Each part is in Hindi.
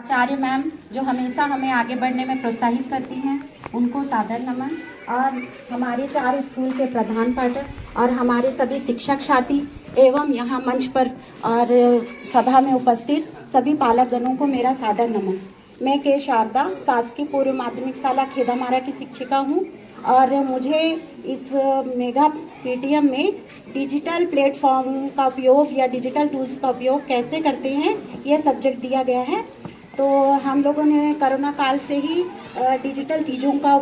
आचार्य मैम जो हमेशा हमें आगे बढ़ने में प्रोत्साहित करती हैं, उनको सादर नमन। और हमारे 4 स्कूल के प्रधान पाठक और हमारे सभी शिक्षक साथी एवं यहाँ मंच पर और सभा में उपस्थित सभी पालकगणों को मेरा सादर नमन। मैं के शारदा शासकीय पूर्व माध्यमिक शाला खेदामारा की शिक्षिका हूँ और मुझे इस मेगा पीटीएम में डिजिटल प्लेटफॉर्म का उपयोग या डिजिटल टूल्स का उपयोग कैसे करते हैं यह सब्जेक्ट दिया गया है। तो हम लोगों ने कोरोना काल से ही डिजिटल चीज़ों का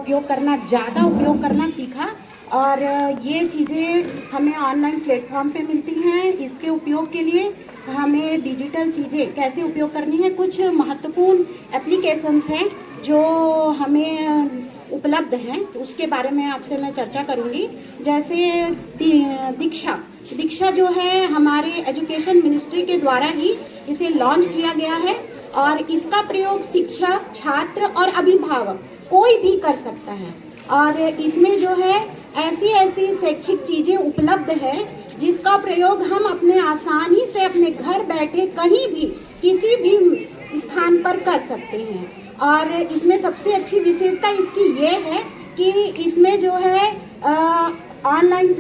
ज़्यादा उपयोग करना सीखा और ये चीज़ें हमें ऑनलाइन प्लेटफॉर्म पे मिलती हैं। इसके उपयोग के लिए हमें डिजिटल चीज़ें कैसे उपयोग करनी है, कुछ महत्वपूर्ण एप्लीकेशंस हैं जो हमें उपलब्ध हैं, उसके बारे में आपसे मैं चर्चा करूंगी। जैसे दीक्षा जो है हमारे एजुकेशन मिनिस्ट्री के द्वारा ही इसे लॉन्च किया गया है और इसका प्रयोग शिक्षक, छात्र और अभिभावक कोई भी कर सकता है। और इसमें जो है ऐसी शैक्षिक चीज़ें उपलब्ध है जिसका प्रयोग हम अपने आसानी से अपने घर बैठे कहीं भी किसी भी स्थान पर कर सकते हैं। और इसमें सबसे अच्छी विशेषता इसकी ये है कि इसमें जो है ऑनलाइन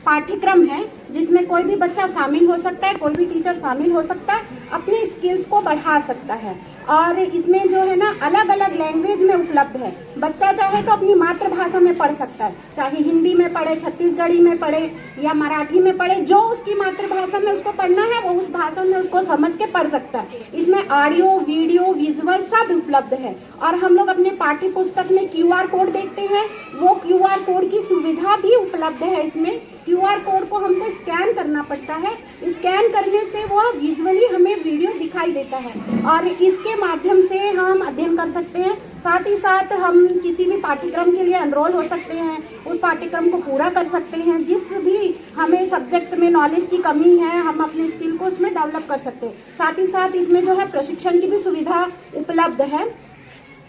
पाठ्यक्रम है जिसमें कोई भी बच्चा शामिल हो सकता है, कोई भी टीचर शामिल हो सकता है, अपनी स्किल्स को बढ़ा सकता है। और इसमें जो है ना अलग अलग लैंग्वेज में उपलब्ध है। बच्चा चाहे तो अपनी मातृभाषा में पढ़ सकता है, चाहे हिंदी में पढ़े, छत्तीसगढ़ी में पढ़े या मराठी में पढ़े, जो उसकी मातृभाषा में उसको पढ़ना है वो उस भाषा में उसको समझ के पढ़ सकता है। इसमें ऑडियो, वीडियो, विजुअल सब उपलब्ध है। और हम लोग अपने पाठ्य पुस्तक में QR कोड देखते हैं, वो QR कोड की सुविधा भी उपलब्ध है। इसमें QR कोड को हमको स्कैन करना पड़ता है, स्कैन करने से वो विजुअली हमें वीडियो दिखाई देता है और इसके माध्यम से हम अध्ययन कर सकते हैं। साथ ही साथ हम किसी भी पाठ्यक्रम के लिए एनरोल हो सकते हैं, उस पाठ्यक्रम को पूरा कर सकते हैं। जिस भी हमें सब्जेक्ट में नॉलेज की कमी है हम अपने स्किल को उसमें डेवलप कर सकते हैं। साथ ही साथ इसमें जो है प्रशिक्षण की भी सुविधा उपलब्ध है।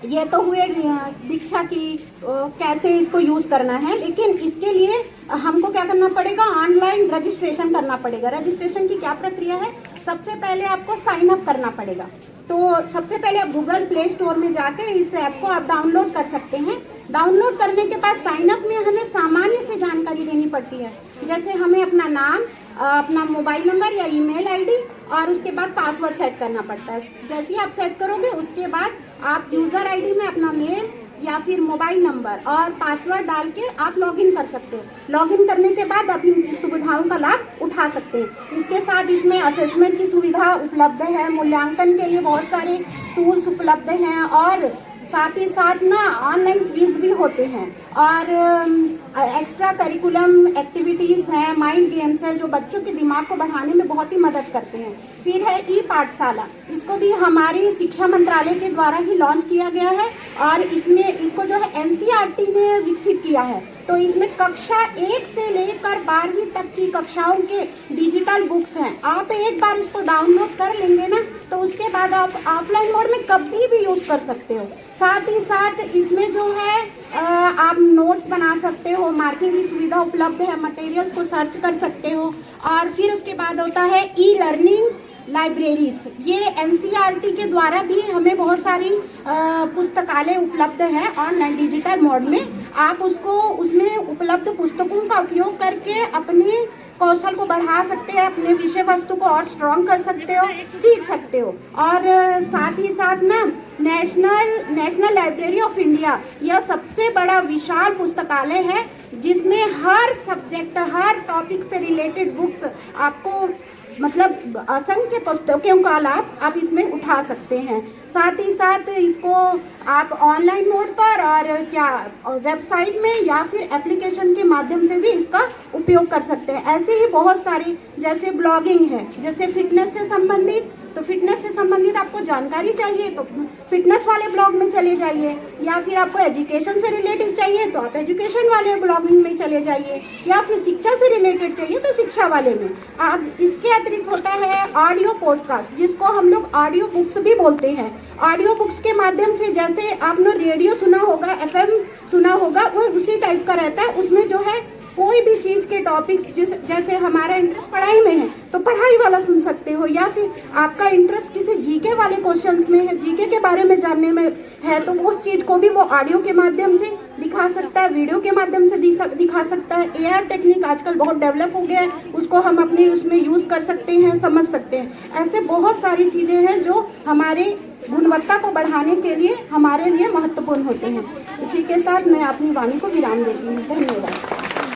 ये तो हुए दीक्षा की कैसे इसको यूज़ करना है, लेकिन इसके लिए हमको क्या करना पड़ेगा, ऑनलाइन रजिस्ट्रेशन करना पड़ेगा। रजिस्ट्रेशन की क्या प्रक्रिया है, सबसे पहले आपको साइन अप करना पड़ेगा। तो सबसे पहले आप गूगल प्ले स्टोर में जाके इस ऐप को आप डाउनलोड कर सकते हैं। डाउनलोड करने के बाद साइन अप में हमें सामान्य से जानकारी देनी पड़ती है, जैसे हमें अपना नाम, अपना मोबाइल नंबर या ईमेल आईडी और उसके बाद पासवर्ड सेट करना पड़ता है। जैसे ही आप सेट करोगे उसके बाद आप यूज़र आईडी में अपना मेल या फिर मोबाइल नंबर और पासवर्ड डाल के आप लॉगिन कर सकते हो। लॉगिन करने के बाद आप इन सुविधाओं का लाभ उठा सकते हैं। इसके साथ इसमें असेसमेंट की सुविधा उपलब्ध है, मूल्यांकन के लिए बहुत सारे टूल्स उपलब्ध हैं और साथ ही साथ ना ऑनलाइन क्विज भी होते हैं और एक्स्ट्रा करिकुलम एक्टिविटीज़ हैं, माइंड गेम्स हैं जो बच्चों के दिमाग को बढ़ाने में बहुत ही मदद करते हैं। फिर है ई-पाठशाला, इसको भी हमारी शिक्षा मंत्रालय के द्वारा ही लॉन्च किया गया है और इसको जो है NCERT ने विकसित किया है। तो इसमें कक्षा 1 से लेकर 12वीं तक की कक्षाओं के डिजिटल बुक्स हैं। आप एक बार इसको डाउनलोड कर लेंगे ना तो उसके बाद आप ऑफलाइन मोड में कभी भी यूज़ कर सकते हो। साथ ही साथ इसमें जो है आप नोट्स बना सकते हो, मार्किंग की सुविधा उपलब्ध है, मटेरियल्स को सर्च कर सकते हो। और फिर उसके बाद होता है ई-लर्निंग लाइब्रेरीज। ये NCERT के द्वारा भी हमें बहुत सारी पुस्तकालय उपलब्ध है ऑनलाइन डिजिटल मोड में। आप उसमें उपलब्ध पुस्तकों का उपयोग करके अपने कौशल को बढ़ा सकते हैं, अपने विषय वस्तु को और स्ट्रॉन्ग कर सकते हो, सीख सकते हो। और साथ ही साथ ना नेशनल लाइब्रेरी ऑफ इंडिया यह सबसे बड़ा विशाल पुस्तकालय है जिसमें हर सब्जेक्ट, हर टॉपिक से रिलेटेड बुक्स आपको मतलब असंख्य पुस्तकों का लाभ आप इसमें उठा सकते हैं। साथ ही साथ इसको आप ऑनलाइन मोड पर और वेबसाइट में या फिर एप्लीकेशन के माध्यम से भी इसका उपयोग कर सकते हैं। ऐसे ही बहुत सारी जैसे ब्लॉगिंग है, जैसे फिटनेस से संबंधित, तो फिटनेस से संबंधित आपको जानकारी चाहिए तो फिटनेस वाले ब्लॉग में चले जाइए, या फिर आपको एजुकेशन से रिलेटेड चाहिए तो आप एजुकेशन वाले ब्लॉगिंग में चले जाइए, या फिर शिक्षा से रिलेटेड चाहिए तो शिक्षा वाले में। आप इसके अतिरिक्त होता है ऑडियो पॉडकास्ट, जिसको हम लोग ऑडियो बुक्स भी बोलते हैं। ऑडियो बुक्स के माध्यम से जैसे आपने रेडियो सुना होगा, FM सुना होगा, वो उसी टाइप का रहता है। उसमें जो है कोई भी चीज़ के टॉपिक्स जैसे हमारा इंटरेस्ट पढ़ाई में है तो पढ़ाई वाला सुन सकते हो, या फिर आपका इंटरेस्ट किसी जीके वाले क्वेश्चंस में है, जीके के बारे में जानने में है, तो उस चीज़ को भी वो ऑडियो के माध्यम से दिखा सकता है, वीडियो के माध्यम से दिखा सकता है। एआर टेक्निक आजकल बहुत डेवलप हो गया है, उसको हम अपने उसमें यूज़ कर सकते हैं, समझ सकते हैं। ऐसे बहुत सारी चीज़ें हैं जो हमारे गुणवत्ता को बढ़ाने के लिए हमारे लिए महत्वपूर्ण होते हैं। इसी के साथ मैं अपनी वाणी को विराम देती हूँ। धन्यवाद।